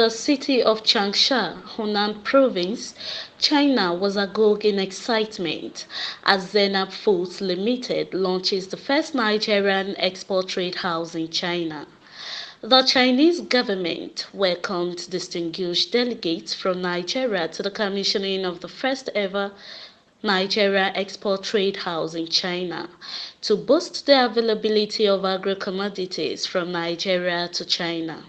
the city of Changsha, Hunan province, China was agog in excitement as Zeenab Foods Limited launches the first Nigerian export trade house in China. The Chinese government welcomed distinguished delegates from Nigeria to the commissioning of the first ever Nigeria Export Trade House in China to boost the availability of agro-commodities from Nigeria to China.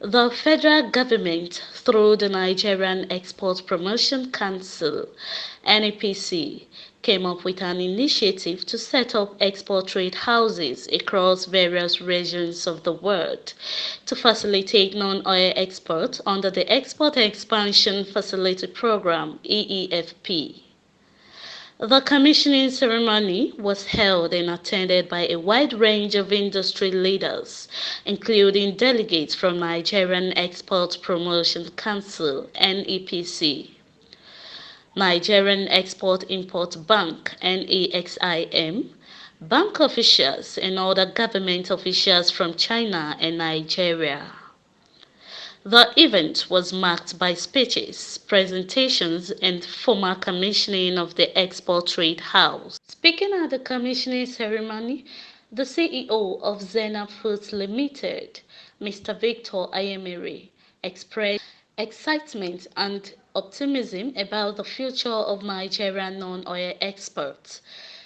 The federal government, through the Nigerian Export Promotion Council (NEPC), came up with an initiative to set up export trade houses across various regions of the world to facilitate non-oil exports under the Export Expansion Facility Program (EEFP). The commissioning ceremony was held and attended by a wide range of industry leaders, including delegates from Nigerian Export Promotion Council (NEPC), Nigerian Export-Import Bank (NEXIM), bank officials, and other government officials from China and Nigeria. The event was marked by speeches, presentations, and formal commissioning of the Export Trade House. Speaking at the commissioning ceremony, the CEO of Zeenab Foods Limited, Mr. Victor Ayemere, expressed excitement and optimism about the future of Nigerian non-oil exports.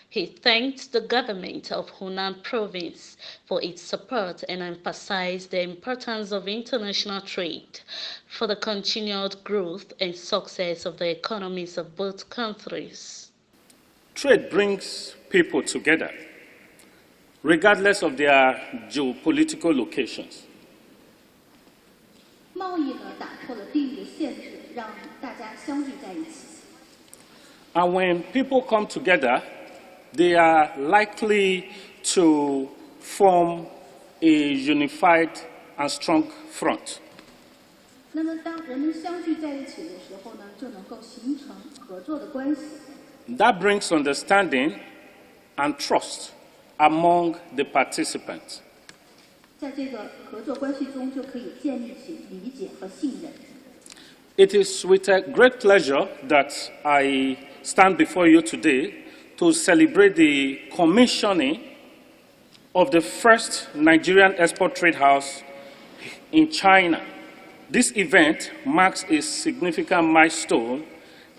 He thanked the government of Hunan province for its support and emphasized the importance of international trade for the continued growth and success of the economies of both countries. Trade brings people together, regardless of their geopolitical locations. 贸易呢，打破了地域的限制，让大家相聚在一起。 And when people come together, they are likely to form a unified and strong front. 那么，当人们相聚在一起的时候呢，就能够形成合作的关系。 That brings understanding and trust among the participants. 在这个合作关系中，就可以建立起理解和信任。 It is with a great pleasure that I stand before you today to celebrate the commissioning of the first Nigerian export trade house in China. This event marks a significant milestone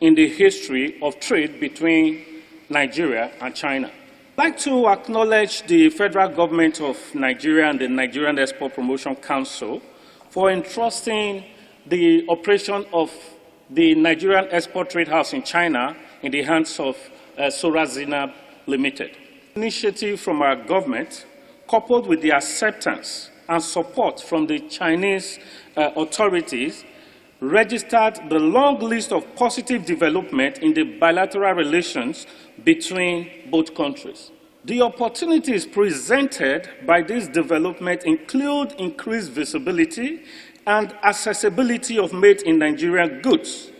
in the history of trade between Nigeria and China. I'd like to acknowledge the federal government of Nigeria and the Nigerian Export Promotion Council for entrusting the operation of the Nigerian Export Trade House in China in the hands of Zeenab Limited. Initiative from our government, coupled with the acceptance and support from the Chinese authorities, registered the long list of positive development in the bilateral relations between both countries. The opportunities presented by this development include increased visibility and accessibility of made-in-Nigerian goods.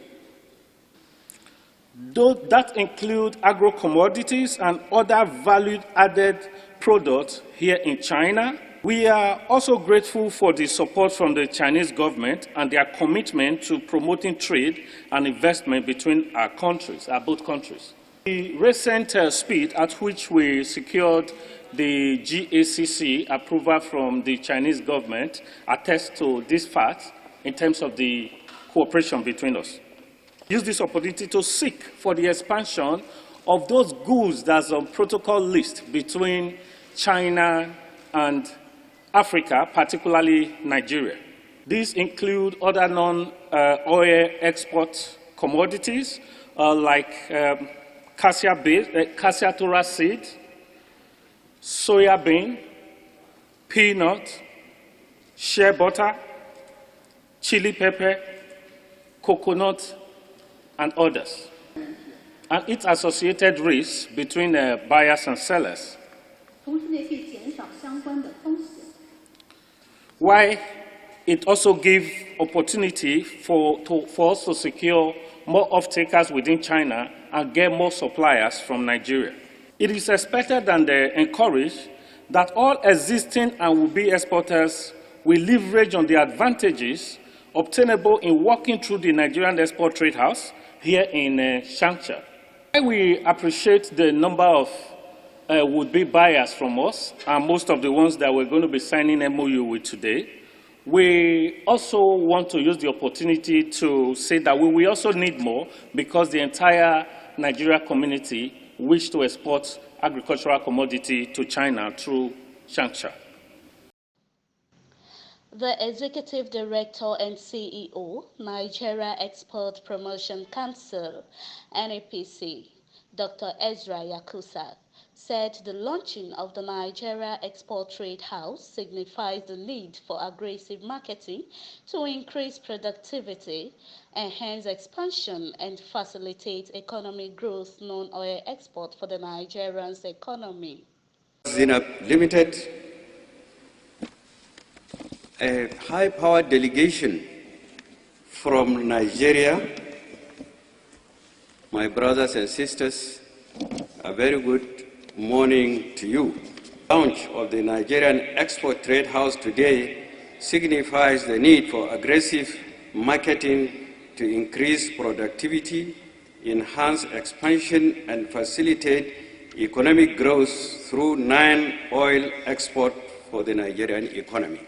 That include agro-commodities and other value-added products here in China. We are also grateful for the support from the Chinese government and their commitment to promoting trade and investment between our countries, both countries. The recent speed at which we secured the GACC approval from the Chinese government attests to this fact in terms of the cooperation between us. Use this opportunity to seek for the expansion of those goods that's on protocol list between China and Africa, particularly Nigeria. These include other non-oil export commodities like cassia tura seed, soya bean, peanut, shea butter, chili pepper, coconut, and others, and its associated risks between buyers and sellers. Why it also gives opportunity for us to secure more off-takers within China and get more suppliers from Nigeria. It is expected and encouraged that all existing and will-be exporters we leverage on the advantages obtainable in working through the Nigerian Export Trade House here in Changsha. We appreciate the number of would-be buyers from us, and most of the ones that we're going to be signing MOU with today. We also want to use the opportunity to say that we will also need more because the entire Nigeria community wish to export agricultural commodity to China through Changsha. The Executive Director and CEO, Nigeria Export Promotion Council, NAPC, Dr. Ezra Yakusa, said the launching of the Nigeria Export Trade House signifies the need for aggressive marketing to increase productivity, enhance expansion, and facilitate economic growth non-oil export for the Nigerian economy. Zeenab Limited, a high-powered delegation from Nigeria, my brothers and sisters, a very good morning to you. The launch of the Nigerian Export Trade House today signifies the need for aggressive marketing to increase productivity, enhance expansion, and facilitate economic growth through non-oil export for the Nigerian economy.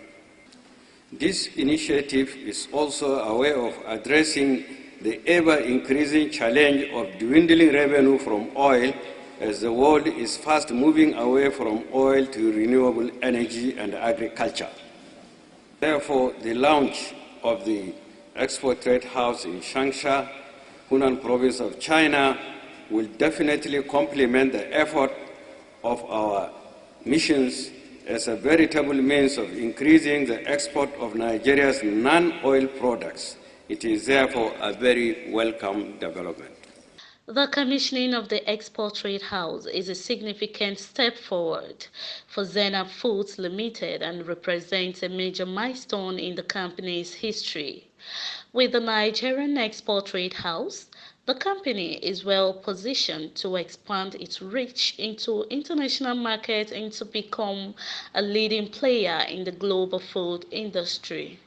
This initiative is also a way of addressing the ever-increasing challenge of dwindling revenue from oil as the world is fast moving away from oil to renewable energy and agriculture. Therefore, the launch of the Export Trade House in Changsha, Hunan province of China, will definitely complement the effort of our missions as a veritable means of increasing the export of Nigeria's non-oil products. It is therefore a very welcome development. The commissioning of the Export Trade House is a significant step forward for Zeenab Foods Limited and represents a major milestone in the company's history. With the Nigerian Export Trade House, the company is well positioned to expand its reach into international markets and to become a leading player in the global food industry.